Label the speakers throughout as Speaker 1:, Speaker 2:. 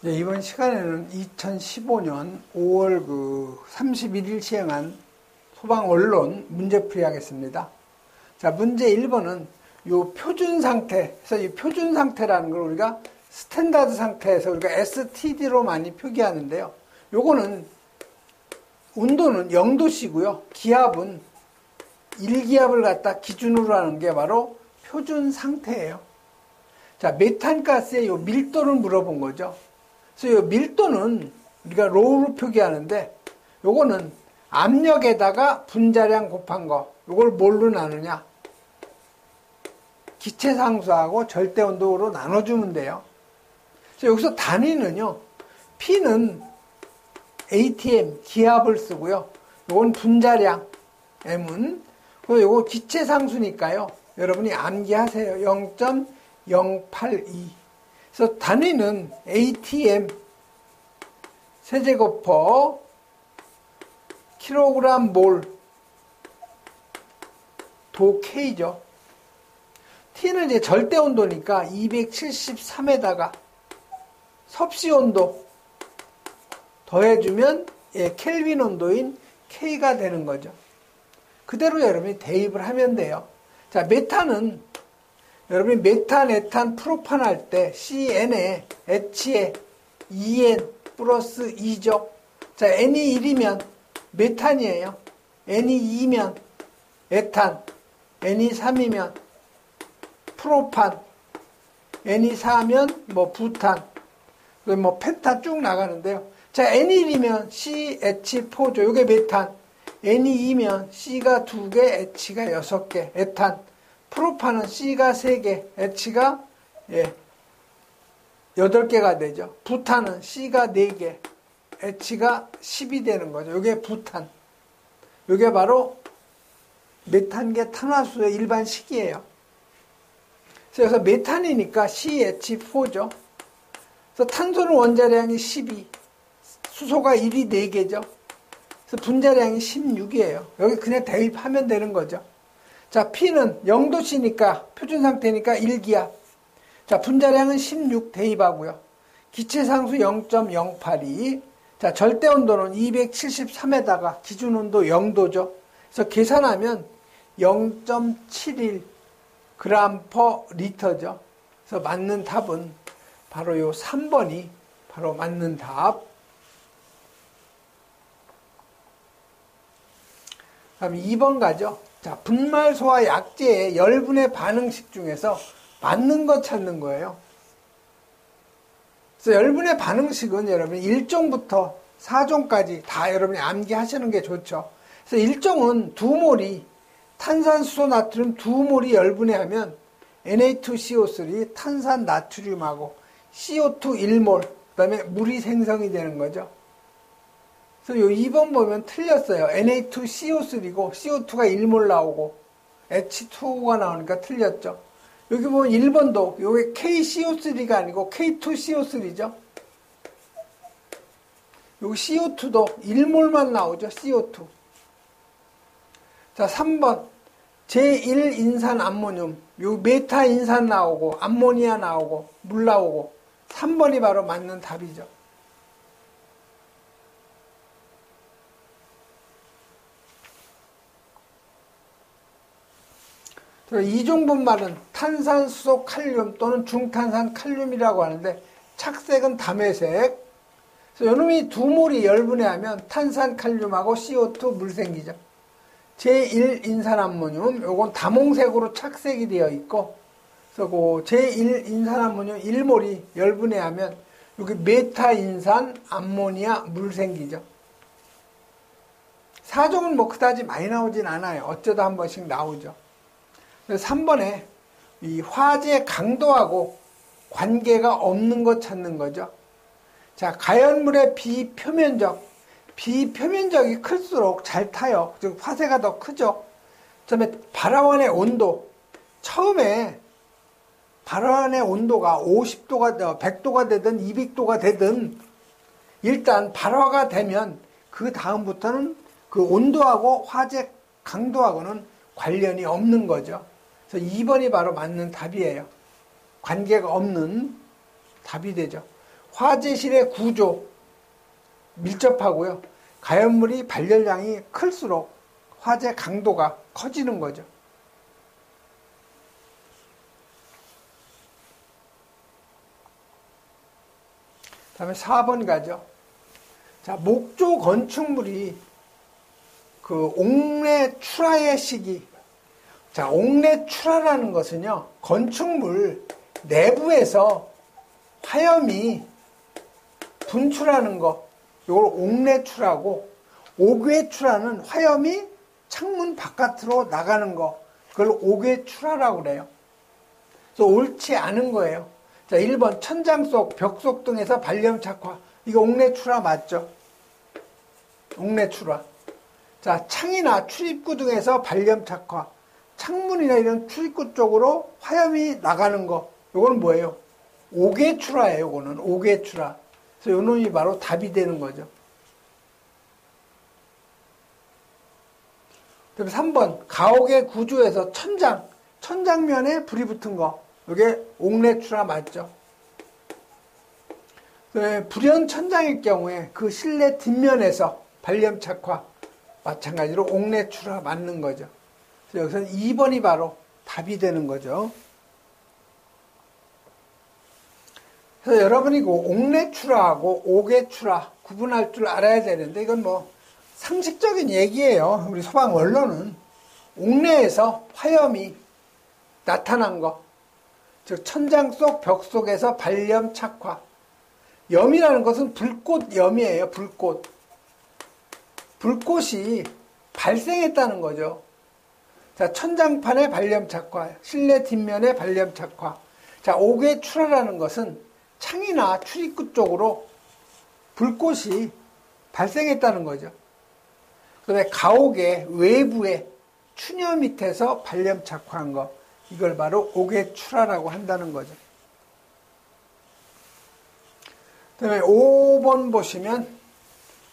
Speaker 1: 네, 이번 시간에는 2015년 5월 31일 시행한 소방언론 문제풀이 하겠습니다. 자, 문제 1번은 요 표준 상태, 그래서 이 표준 상태라는 걸 우리가 스탠다드 상태에서 우리가 STD로 많이 표기하는데요. 요거는 온도는 0도씨고요. 기압은 1기압을 갖다 기준으로 하는 게 바로 표준 상태예요. 자, 메탄가스의 요 밀도를 물어본 거죠. 그래서 요 밀도는 우리가 로우로 표기하는데 요거는 압력에다가 분자량 곱한 거, 요걸 뭘로 나누냐? 기체상수하고 절대온도로 나눠주면 돼요. 그래서 여기서 단위는요, P는 ATM, 기압을 쓰고요. 요건 분자량, M은. 그리고 요거 기체상수니까요. 여러분이 암기하세요. 0.082. 그래서 단위는 ATM, 세제곱퍼, 킬로그램 몰, 도 K죠. T는 이제 절대 온도니까 273에다가 섭씨 온도 더해주면 켈빈 온도인 K가 되는 거죠. 그대로 여러분이 대입을 하면 돼요. 자, 메탄은 여러분이 메탄, 에탄, 프로판 할 때 CN에 H에 EN 플러스 2죠. 자, N이 1이면 메탄이에요. N이 2면 에탄, N이 3이면 프로판, N이 4면 부탄, 펜탄 쭉 나가는데요. 자, N이 1이면 CH4죠. 요게 메탄. N이 2면 C가 2개, H가 6개, 에탄. 프로판은 C가 3개, H가 8개가 되죠. 부탄은 C가 4개, H가 10이 되는 거죠. 요게 부탄. 요게 바로 메탄계 탄화수의 일반 식이에요. 그래서 메탄이니까 CH4죠. 그래서 탄소는 원자량이 12, 수소가 1이 4개죠. 그래서 분자량이 16이에요. 여기 그냥 대입하면 되는 거죠. 자, P는 0도씨니까, 표준 상태니까 1기압. 자, 분자량은 16 대입하고요. 기체상수 0.082. 자, 절대 온도는 273에다가 기준 온도 0도죠. 그래서 계산하면 0.71 그램 퍼 리터죠. 그래서 맞는 답은 바로 요 3번이 바로 맞는 답. 다음 2번 가죠. 자, 분말소와 약재의 열분해 반응식 중에서 맞는 거 찾는 거예요. 그래서 열분해 반응식은 여러분 1종부터 4종까지 다 여러분이 암기하시는 게 좋죠. 그래서 1종은 2몰이 탄산수소 나트륨 2몰이 열분해하면 Na2CO3 탄산 나트륨하고 CO2 1몰 그다음에 물이 생성이 되는 거죠. 그래서 요 2번 보면 틀렸어요. Na2CO3고 CO2가 1몰 나오고 H2O가 나오니까 틀렸죠. 여기 보면 1번도 요게 KCO3가 아니고 K2CO3죠. 여기 CO2도 1몰만 나오죠. CO2. 자, 3번 제1인산 암모늄 요 메타인산 나오고 암모니아 나오고 물 나오고 3번이 바로 맞는 답이죠. 이종 분말은 탄산수소 칼륨 또는 중탄산 칼륨이라고 하는데 착색은 담회색. 그래서 요놈이 2몰이 열분해하면 탄산 칼륨하고 CO2 물 생기죠. 제1인산암모늄 요건 다몽색으로 착색이 되어 있고 그래서 그 제1인산암모늄 1몰이 열분해하면 여기 메타인산 암모니아 물 생기죠. 4종은 그다지 많이 나오진 않아요. 어쩌다 한 번씩 나오죠. 3번에 이 화재 강도하고 관계가 없는 것 찾는 거죠. 자, 가연물의 비표면적이 클수록 잘 타요. 즉 화재가 더 크죠. 그다음에 발화원의 온도, 처음에 발화원의 온도가 50도가 100도가 되든 200도가 되든 일단 발화가 되면 그 다음부터는 그 온도하고 화재 강도하고는 관련이 없는 거죠. 그래서 2번이 바로 맞는 답이에요. 관계가 없는 답이 되죠. 화재실의 구조 밀접하고요. 가연물이 발열량이 클수록 화재 강도가 커지는 거죠. 다음에 4번 가죠. 자, 목조 건축물이 그 옥내 출하의 시기. 자, 옥내 출하라는 것은요, 건축물 내부에서 화염이 분출하는 거, 이걸 옥내 출하고, 옥외 출하는 화염이 창문 바깥으로 나가는 거, 그걸 옥외 출하라고 그래요. 그래서 옳지 않은 거예요. 자, 1번 천장 속, 벽 속 등에서 발염 착화. 이거 옥내 출하 맞죠? 옥내 출하. 자, 창이나 출입구 등에서 발염 착화. 창문이나 이런 출입구 쪽으로 화염이 나가는 거. 요거는 뭐예요? 옥외 출하예요. 요거는 옥외 출하. 그래서 요 놈이 바로 답이 되는 거죠. 그다음에 3번 가옥의 구조에서 천장면에 불이 붙은 거. 이게 옥내 출하 맞죠? 불연 천장일 경우에 그 실내 뒷면에서 발염 착화. 마찬가지로 옥내 출하 맞는 거죠. 그래서 여기서는 2번이 바로 답이 되는 거죠. 그래서 여러분이 그 옥내 출하하고 옥외 출하 구분할 줄 알아야 되는데 이건 뭐 상식적인 얘기예요. 우리 소방 원로는 옥내에서 화염이 나타난 거, 즉 천장 속, 벽 속에서 발염 착화. 염이라는 것은 불꽃 염이에요. 불꽃이 발생했다는 거죠. 자, 천장판의 발염 착화, 실내 뒷면의 발염 착화. 자, 옥외 출하라는 것은 창이나 출입구 쪽으로 불꽃이 발생했다는 거죠. 그다음에 가옥의 외부에 추녀 밑에서 발염 착화한 거, 이걸 바로 옥외 출하라고 한다는 거죠. 그다음에 5번 보시면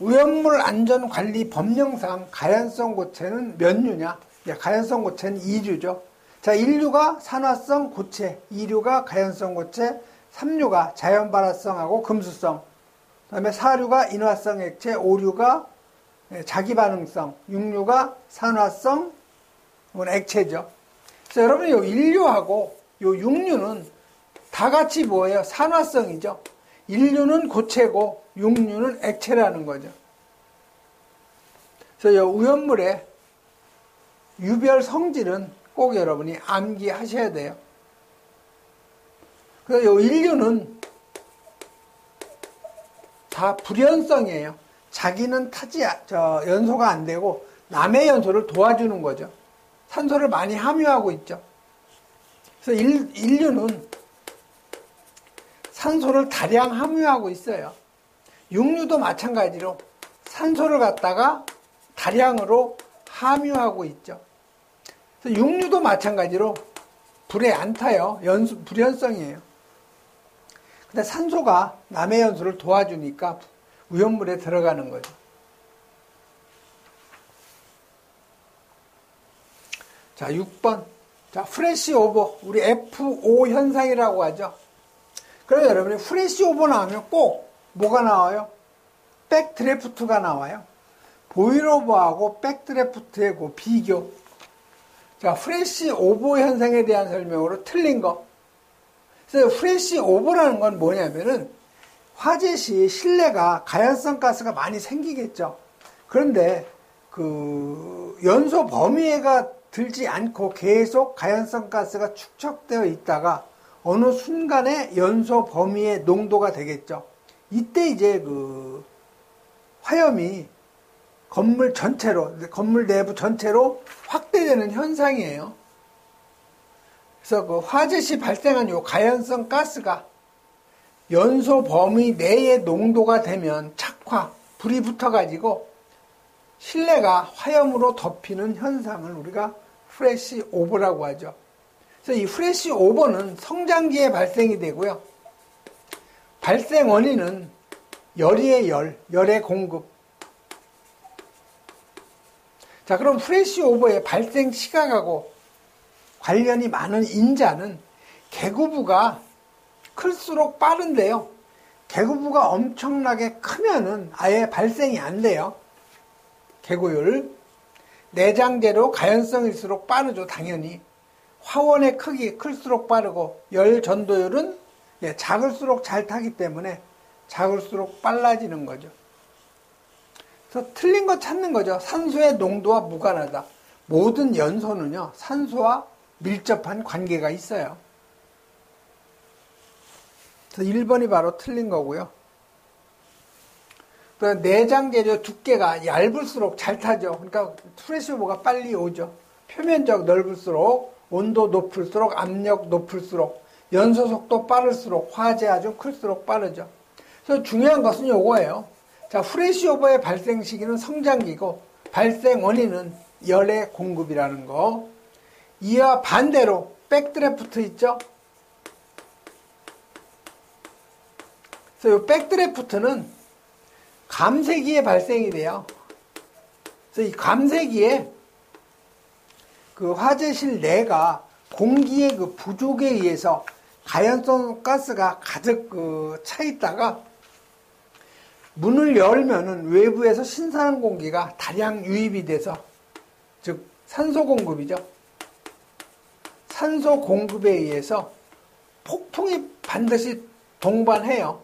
Speaker 1: 오염물 안전관리 법령상 가연성 고체는 몇 류냐? 가연성 고체는 2류죠. 자, 1류가 산화성 고체, 2류가 가연성 고체, 3류가 자연발화성하고 금수성, 그 다음에 4류가 인화성 액체, 5류가 자기반응성, 6류가 산화성 액체죠. 그래서 여러분, 요 1류하고 요 6류는 다 같이 뭐예요? 산화성이죠. 1류는 고체고 6류는 액체라는 거죠. 그래서 요 오염물의 유별 성질은 꼭 여러분이 암기하셔야 돼요. 그래서 요 1류는 다 불연성이에요. 자기는 연소가 안 되고 남의 연소를 도와주는 거죠. 산소를 많이 함유하고 있죠. 그래서 1류는 산소를 다량 함유하고 있어요. 6류도 마찬가지로 산소를 갖다가 다량으로 함유하고 있죠. 그래서 6류도 마찬가지로 불에 안 타요. 불연성이에요. 근데 산소가 남의 연소를 도와주니까 오염물에 들어가는 거죠. 자, 6번. 자, 프레시 오버. 우리 FO 현상이라고 하죠. 그래서 여러분이 프레시 오버 나오면 꼭 뭐가 나와요? 백드래프트가 나와요. 보일 오버하고 백드래프트의 그 비교. 자, 프레시 오버 현상에 대한 설명으로 틀린 거. 그래서 프레시 오버라는 건 뭐냐면은 화재 시 실내가 가연성 가스가 많이 생기겠죠. 그런데 그 연소 범위가 들지 않고 계속 가연성 가스가 축적되어 있다가 어느 순간에 연소 범위의 농도가 되겠죠. 이때 이제 그 화염이 건물 내부 전체로 확대되는 현상이에요. 그래서 그 화재 시 발생한 요 가연성 가스가 연소 범위 내의 농도가 되면 착화, 불이 붙어가지고 실내가 화염으로 덮이는 현상을 우리가 프레시 오버라고 하죠. 그래서 이 프레시 오버는 성장기에 발생이 되고요. 발생 원인은 열의 공급. 자, 그럼 프레시 오버의 발생 시각하고 관련이 많은 인자는 계구부가 클수록 빠른데요. 개구부가 엄청나게 크면은 아예 발생이 안 돼요. 개구율. 내장재료 가연성일수록 빠르죠, 당연히. 화원의 크기 클수록 빠르고 열 전도율은 작을수록 잘 타기 때문에 작을수록 빨라지는 거죠. 그래서 틀린 거 찾는 거죠. 산소의 농도와 무관하다. 모든 연소는요, 산소와 밀접한 관계가 있어요. 그래서 1번이 바로 틀린 거고요. 내장 재료 두께가 얇을수록 잘 타죠. 그러니까 프레시오버가 빨리 오죠. 표면적 넓을수록, 온도 높을수록, 압력 높을수록, 연소 속도 빠를수록, 화재 아주 클수록 빠르죠. 그래서 중요한 것은 요거예요. 자, 프레시오버의 발생 시기는 성장기고 발생 원인은 열의 공급이라는 거. 이와 반대로 백드래프트 있죠? 그래서 이 백드래프트는 감쇄기에 발생이 돼요. 그래서 이 감쇄기에 그 화재실 내가 공기의 그 부족에 의해서 가연성 가스가 가득 차 있다가 문을 열면은 외부에서 신선한 공기가 다량 유입이 돼서, 즉 산소 공급이죠. 산소 공급에 의해서 폭풍이 반드시 동반해요.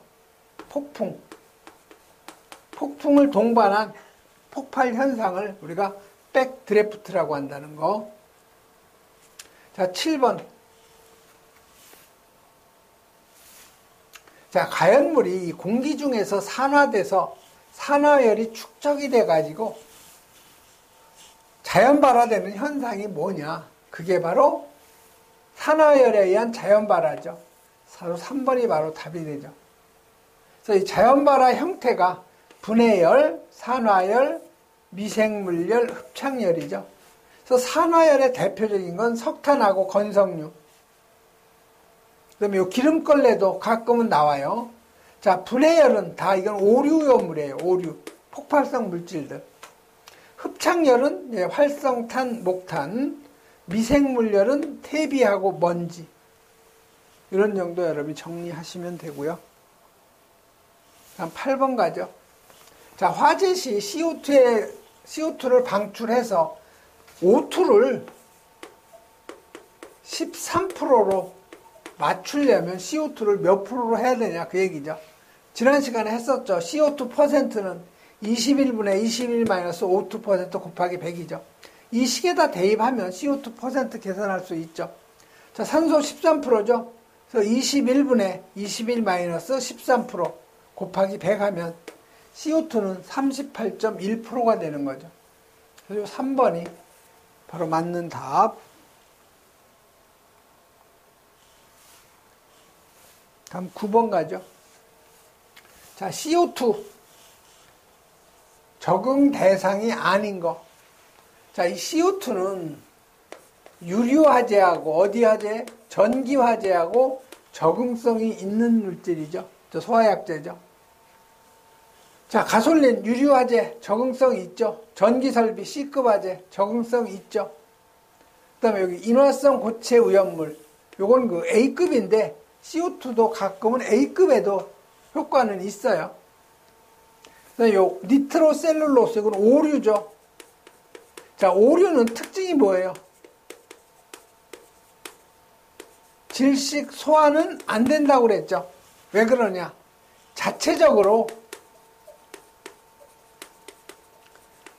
Speaker 1: 폭풍을 동반한 폭발 현상을 우리가 백드래프트라고 한다는 거. 자, 7번. 자, 가연물이 공기 중에서 산화돼서 산화열이 축적이 돼가지고 자연 발화되는 현상이 뭐냐? 그게 바로 산화열에 의한 자연 발화죠. 바로 3번이 바로 답이 되죠. 그래서 이 자연 발화 형태가 분해열, 산화열, 미생물열, 흡착열이죠. 그래서 산화열의 대표적인 건 석탄하고 건석류. 그다음에 이 기름걸레도 가끔은 나와요. 자, 분해열은 다 이건 오류요물이에요. 오류. 폭발성 물질들. 흡착열은 활성탄, 목탄. 미생물열은 퇴비하고 먼지. 이런 정도 여러분이 정리하시면 되고요. 다음 8번 가죠. 자, 화재 시 CO2를 방출해서 O2를 13%로 맞추려면 CO2를 몇 프로로 해야 되냐 그 얘기죠. 지난 시간에 했었죠. CO2 퍼센트는 21분의 21-O2% 곱하기 100이죠. 이 식에다 대입하면 CO2 퍼센트 계산할 수 있죠. 자, 산소 13%죠. 그래서 21분의 21-13% 곱하기 100 하면 CO2는 38.1%가 되는 거죠. 그래서 3번이 바로 맞는 답. 다음 9번 가죠. 자, CO2 적응 대상이 아닌 거. 자, 이 CO2는 유류화재하고 어디 화재? 전기화재하고 적응성이 있는 물질이죠. 소화약재죠. 자, 가솔린, 유류화재 적응성 있죠. 전기설비, C급 화재 적응성 있죠. 그 다음에 여기 인화성 고체 오염물, 요건 그 A급인데 CO2도 가끔은 A급에도 효과는 있어요. 그 다음에 요 니트로셀룰로스, 이건 오류죠. 자, 오류는 특징이 뭐예요? 질식 소화는 안 된다고 그랬죠. 왜 그러냐? 자체적으로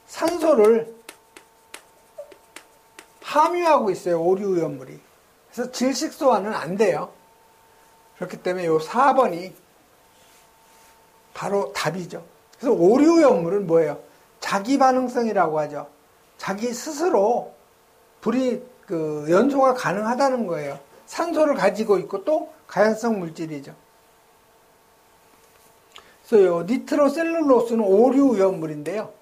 Speaker 1: 산소를 함유하고 있어요. 오류오염물이. 그래서 질식 소화는 안 돼요. 그렇기 때문에 요 4번이 바로 답이죠. 그래서 오류오염물은 뭐예요? 자기 반응성이라고 하죠. 자기 스스로 불이 연소가 가능하다는 거예요. 산소를 가지고 있고 또 가연성 물질이죠. 그래서 요 니트로셀룰로스는 오류오염물인데요.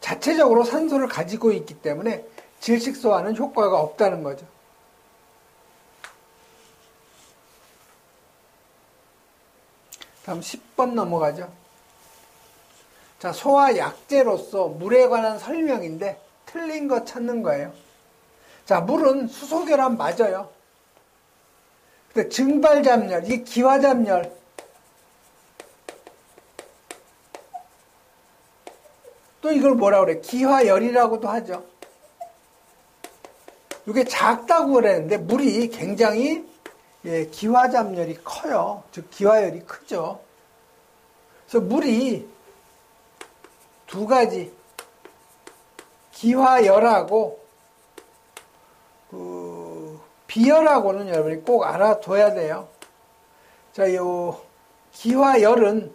Speaker 1: 자체적으로 산소를 가지고 있기 때문에 질식 소화는 효과가 없다는 거죠. 다음 10번 넘어가죠. 자, 소화 약재로서 물에 관한 설명인데 틀린 거 찾는 거예요. 자, 물은 수소결합 맞아요. 근데 증발잡열, 이게 기화잡열. 또 이걸 뭐라 그래? 기화열이라고도 하죠. 이게 작다고 그랬는데 물이 굉장히 기화잡열이 커요. 즉 기화열이 크죠. 그래서 물이 두 가지 기화열하고 비열하고는 여러분이 꼭 알아둬야 돼요. 자, 요 기화열은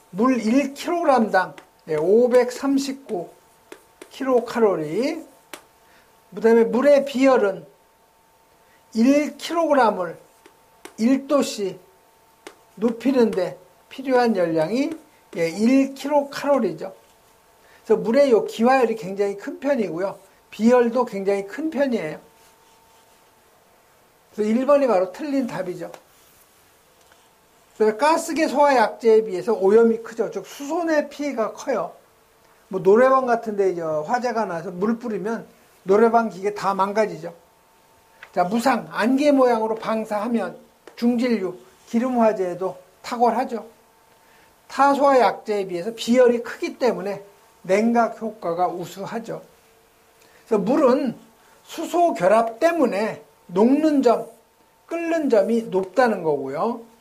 Speaker 1: 물 1kg당 539 kcal. 그다음에 물의 비열은 1kg을 1도씨 눕히는데 필요한 열량이 1kcal죠. 그래서 물의 요 기화열이 굉장히 큰 편이고요. 비열도 굉장히 큰 편이에요. 그래서 1번이 바로 틀린 답이죠. 그래서 가스계 소화 약제에 비해서 오염이 크죠. 즉 수손의 피해가 커요. 뭐 노래방 같은데 이제 화재가 나서 물 뿌리면 노래방 기계 다 망가지죠. 자, 무상 안개 모양으로 방사하면 중진류 기름 화재에도 탁월하죠. 타소화 약제에 비해서 비열이 크기 때문에 냉각 효과가 우수하죠. 그래서 물은 수소 결합 때문에 녹는 점, 끓는 점이 높다는 거고요.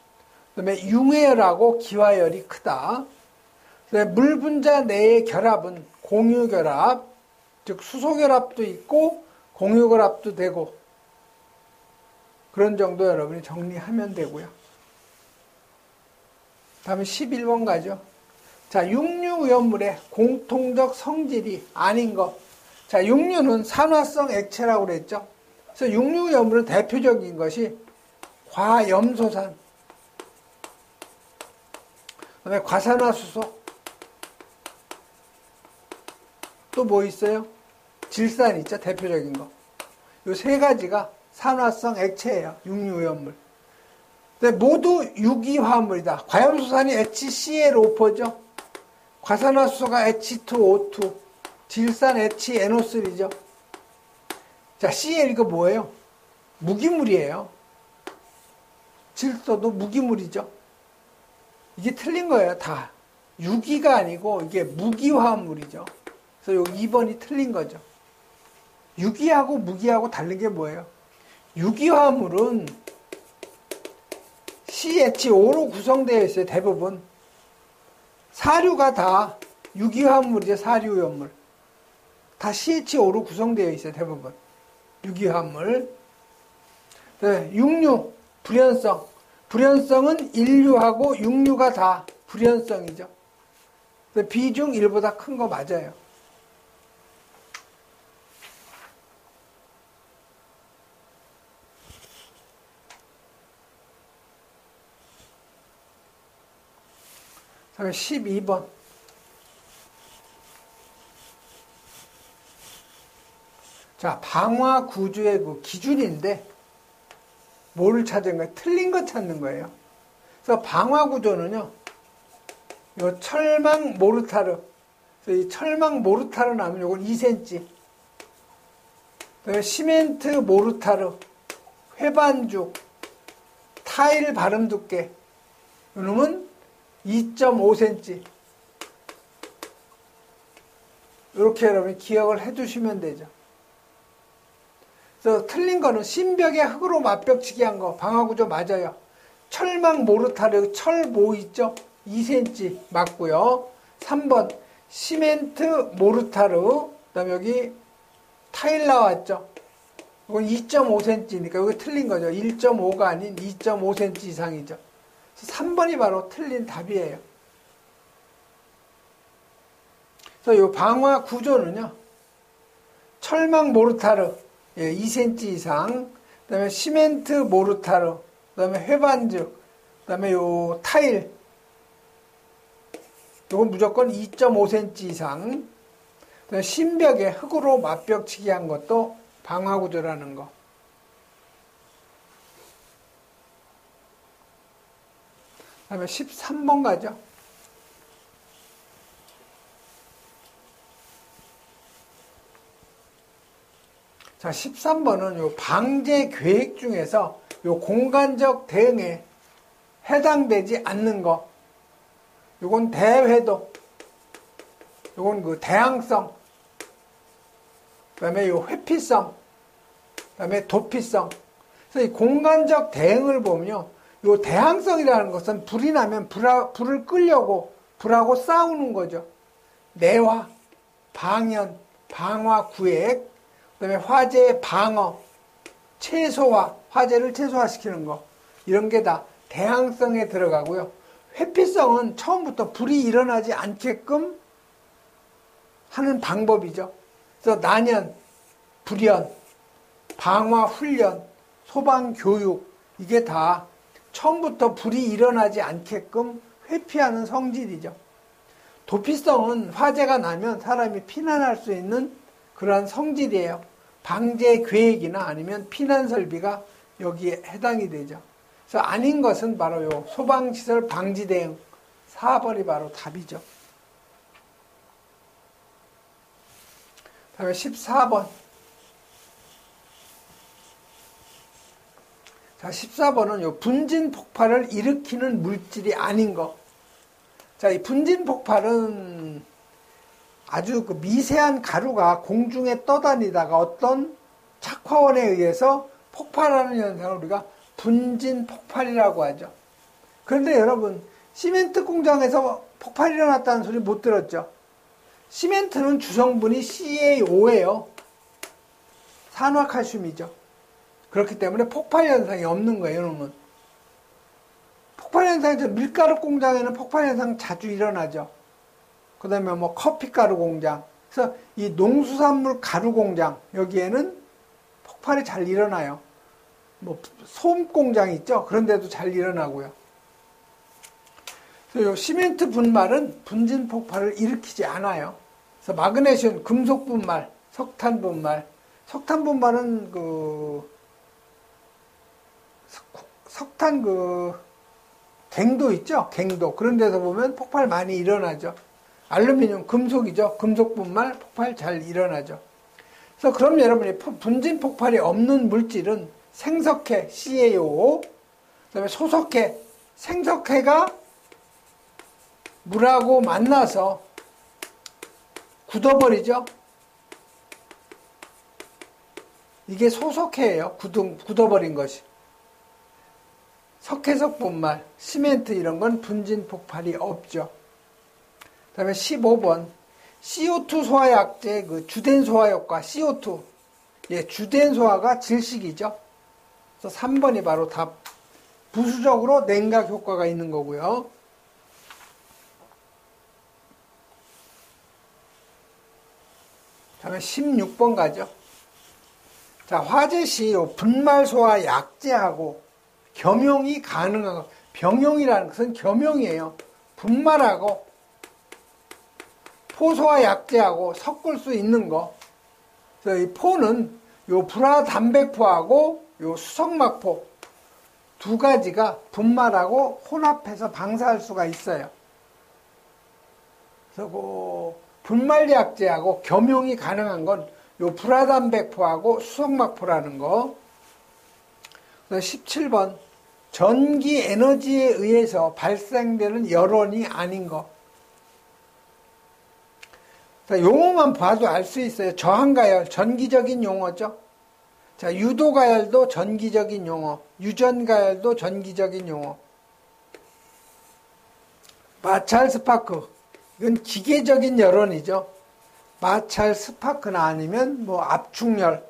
Speaker 1: 그다음에 융해열하고 기화열이 크다. 그다음에 물 분자 내의 결합은 공유결합, 즉 수소결합도 있고 공유결합도 되고 그런 정도 여러분이 정리하면 되고요. 다음에 11번 가죠. 자, 육류오염물의 공통적 성질이 아닌 것. 자, 육류는 산화성 액체라고 그랬죠. 그래서 육류오염물의 대표적인 것이 과염소산, 그다음에 과산화수소, 또 뭐 있어요? 질산 있죠, 대표적인 거. 요 세 가지가 산화성 액체예요, 육류오염물. 근데 모두 유기화합물이다. 과염소산이 HCl5죠. 과산화수소가 H2O2, 질산 HNO3죠. 자, Cl 이거 뭐예요? 무기물이에요. 질소도 무기물이죠. 이게 틀린 거예요, 다. 유기가 아니고 이게 무기화합물이죠. 그래서 요 2번이 틀린 거죠. 유기하고 무기하고 다른 게 뭐예요? 유기화합물은 CH5로 구성되어 있어요, 대부분. 사류가 다 유기화합물이죠, 사류오염물. 다 CH5로 구성되어 있어요, 대부분. 유기화합물. 네, 육류, 불연성. 불연성은 인류하고 육류가 다 불연성이죠. 비중 1보다 큰 거 맞아요. 다음에 12번. 자, 방화 구조의 그 기준인데, 뭐를 찾은 거예요? 틀린 거 찾는 거예요. 그래서 방화 구조는요, 요 철망 모르타르. 그래서 이 철망 모르타르 나면 요건 2cm. 그다음에 시멘트 모르타르, 회반죽, 타일 바름 두께. 요놈은 2.5cm. 이렇게 여러분이 기억을 해두시면 되죠. 그래서 틀린 거는 신벽에 흙으로 맞벽치기 한 거, 방화구조 맞아요. 철망 모르타르, 철모 있죠? 2cm 맞고요. 3번 시멘트 모르타르, 그 다음에 여기 타일 나왔죠? 이건 2.5cm니까 여기 틀린 거죠. 1.5가 아닌 2.5cm 이상이죠. 3번이 바로 틀린 답이에요. 그래서 이 방화 구조는요, 철망 모르타르 2cm 이상, 그 다음에 시멘트 모르타르, 그 다음에 회반죽, 그 다음에 요 타일, 요건 무조건 2.5cm 이상, 그 다음에 신벽에 흙으로 맞벽치기 한 것도 방화 구조라는 거. 그 다음에 13번 가죠. 자, 13번은 요 방제 계획 중에서 요 공간적 대응에 해당되지 않는 거. 요건 대회도, 요건 그 대항성, 그다음에 요 회피성, 그다음에 도피성. 그래서 이 공간적 대응을 보면요, 요 대항성이라는 것은 불이 나면 불을 끄려고 불하고 싸우는 거죠. 내화, 방연, 방화 구획, 그다음에 화재 방어, 최소화, 화재를 최소화시키는 거, 이런 게 다 대항성에 들어가고요. 회피성은 처음부터 불이 일어나지 않게끔 하는 방법이죠. 그래서 난연, 불연, 방화 훈련, 소방 교육, 이게 다 처음부터 불이 일어나지 않게끔 회피하는 성질이죠. 도피성은 화재가 나면 사람이 피난할 수 있는 그러한 성질이에요. 방제 계획이나 아니면 피난 설비가 여기에 해당이 되죠. 그래서 아닌 것은 바로 요 소방시설 방지 대응 4번이 바로 답이죠. 다음에 14번. 자, 14번은 요 분진 폭발을 일으키는 물질이 아닌 거. 자, 이 분진 폭발은 아주 그 미세한 가루가 공중에 떠다니다가 어떤 착화원에 의해서 폭발하는 현상을 우리가 분진 폭발이라고 하죠. 그런데 여러분, 시멘트 공장에서 폭발이 일어났다는 소리 못 들었죠? 시멘트는 주성분이 CaO예요. 산화칼슘이죠. 그렇기 때문에 폭발 현상이 없는 거예요, 이놈은. 폭발 현상이 밀가루 공장에는 폭발 현상 자주 일어나죠. 그 다음에 뭐 커피가루 공장. 그래서 이 농수산물 가루 공장, 여기에는 폭발이 잘 일어나요. 뭐 솜 공장 있죠? 그런 데도 잘 일어나고요. 그래서 요 시멘트 분말은 분진 폭발을 일으키지 않아요. 그래서 마그네슘, 금속 분말, 석탄 분말. 석탄 분말은 석탄 갱도 있죠? 갱도. 그런 데서 보면 폭발 많이 일어나죠. 알루미늄, 금속이죠. 금속 분말 폭발 잘 일어나죠. 그래서 그럼 여러분이 분진 폭발이 없는 물질은 생석회, CaO, 그다음에 소석회, 생석회가 물하고 만나서 굳어버리죠. 이게 소석회예요. 굳어버린 것이. 석회석 분말, 시멘트 이런 건 분진 폭발이 없죠. 그 다음에 15번. CO2 소화 약제, 주된 소화 효과, CO2. 예, 주된 소화가 질식이죠. 그래서 3번이 바로 답. 부수적으로 냉각 효과가 있는 거고요. 다음에 16번 가죠. 자, 화재 시 분말 소화 약제하고 겸용이 가능한 것. 병용이라는 것은 겸용이에요. 분말하고 포소화 약제하고 섞을 수 있는 거. 그래서 이 포는 요 불화담백포하고 요 수성막포 두 가지가 분말하고 혼합해서 방사할 수가 있어요. 그래서 그 분말 약제하고 겸용이 가능한 건 요 불화담백포하고 수성막포라는 거. 그래서 17번. 전기 에너지에 의해서 발생되는 열원이 아닌 거. 자, 용어만 봐도 알 수 있어요. 저항가열, 전기적인 용어죠. 자, 유도가열도 전기적인 용어, 유전가열도 전기적인 용어. 마찰 스파크, 이건 기계적인 열원이죠. 마찰 스파크나 아니면 뭐 압축열.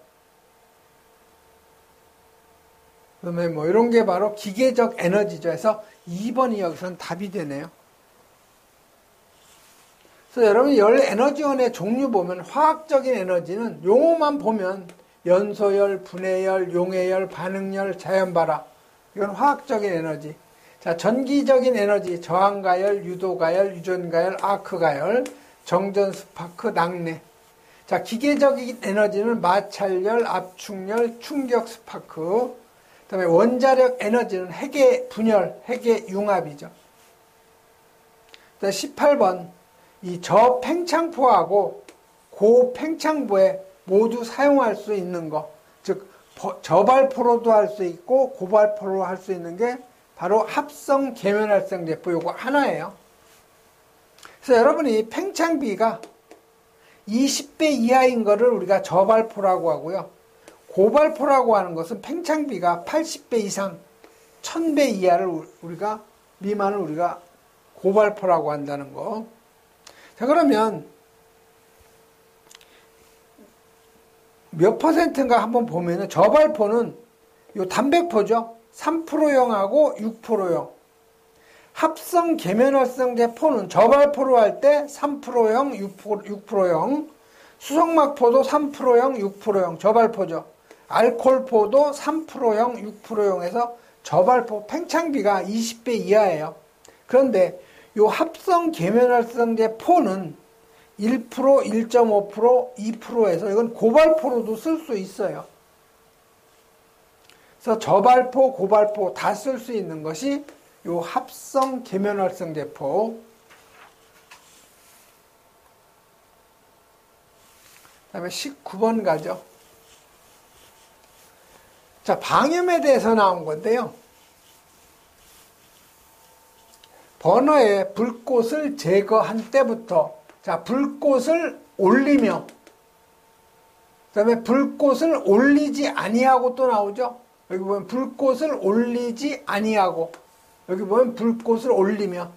Speaker 1: 그다음에 뭐 이런 게 바로 기계적 에너지죠. 그래서 2번이 여기서는 답이 되네요. 그래서 여러분 열 에너지원의 종류 보면 화학적인 에너지는 용어만 보면 연소열, 분해열, 용해열, 반응열, 자연발화. 이건 화학적인 에너지. 자, 전기적인 에너지, 저항가열, 유도가열, 유전가열, 아크가열, 정전 스파크, 낙뢰. 자, 기계적인 에너지는 마찰열, 압축열, 충격 스파크. 그다음에 원자력 에너지는 핵의 분열, 핵의 융합이죠. 그다음 18번. 이 저팽창포하고 고팽창포에 모두 사용할 수 있는 거. 즉, 저발포로도 할 수 있고 고발포로 할 수 있는 게 바로 합성 계면활성 제포 요거 하나예요. 그래서 여러분이 팽창비가 20배 이하인 거를 우리가 저발포라고 하고요. 고발포라고 하는 것은 팽창비가 80배 이상, 1000배 이하를 미만을 우리가 고발포라고 한다는 거. 자, 그러면 몇 퍼센트인가 한번 보면은 저발포는 요 단백포죠. 3%용하고 6%용. 합성 계면활성제 포는 저발포로 할 때 3%용, 6%용. 수성막포도 3%용, 6%용. 저발포죠. 알코올포도 3%용, 6%용에서 저발포 팽창비가 20배 이하예요. 그런데 요 합성 계면활성제 포는 1%, 1.5%, 2%에서 이건 고발포로도 쓸 수 있어요. 그래서 저발포, 고발포 다 쓸 수 있는 것이 요 합성 계면활성제포. 그다음에 19번 가죠. 자, 방염에 대해서 나온 건데요. 버너에 불꽃을 제거한 때부터, 자, 불꽃을 올리며, 그 다음에 불꽃을 올리지 아니하고 또 나오죠. 여기 보면 불꽃을 올리지 아니하고, 여기 보면 불꽃을 올리며.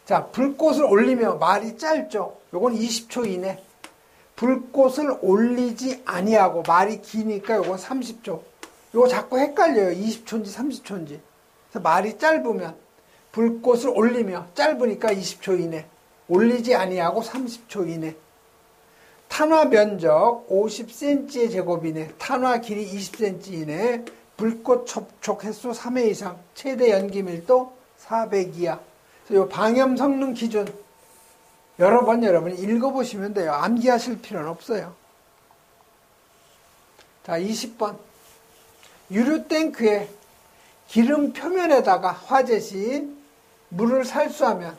Speaker 1: 자, 불꽃을 올리며 말이 짧죠. 요건 20초 이내. 불꽃을 올리지 아니하고 말이 기니까 요건 30초. 요거 자꾸 헷갈려요. 20초인지 30초인지. 그래서 말이 짧으면 불꽃을 올리며 짧으니까 20초 이내. 올리지 아니하고 30초 이내. 탄화 면적 50cm의 제곱 이내. 탄화 길이 20cm 이내. 불꽃 접촉 횟수 3회 이상. 최대 연기 밀도 400 이하. 그래서 요 방염 성능 기준 여러 번 여러분이 읽어보시면 돼요. 암기하실 필요는 없어요. 자, 20번. 유류 탱크에 기름 표면에다가 화재 시 물을 살수하면,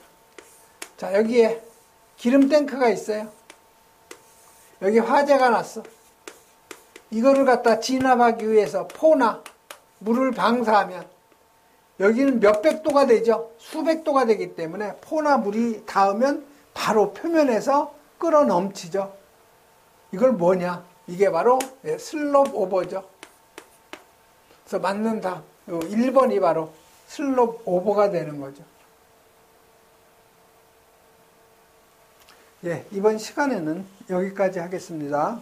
Speaker 1: 자, 여기에 기름 탱크가 있어요. 여기 화재가 났어. 이거를 갖다 진압하기 위해서 포나 물을 방사하면 여기는 몇백 도가 되죠. 수백 도가 되기 때문에 포나 물이 닿으면 바로 표면에서 끓어 넘치죠. 이걸 뭐냐? 이게 바로 슬롭 오버죠. 그래서 맞는다. 1번이 바로 슬롭 오버가 되는 거죠. 예, 이번 시간에는 여기까지 하겠습니다.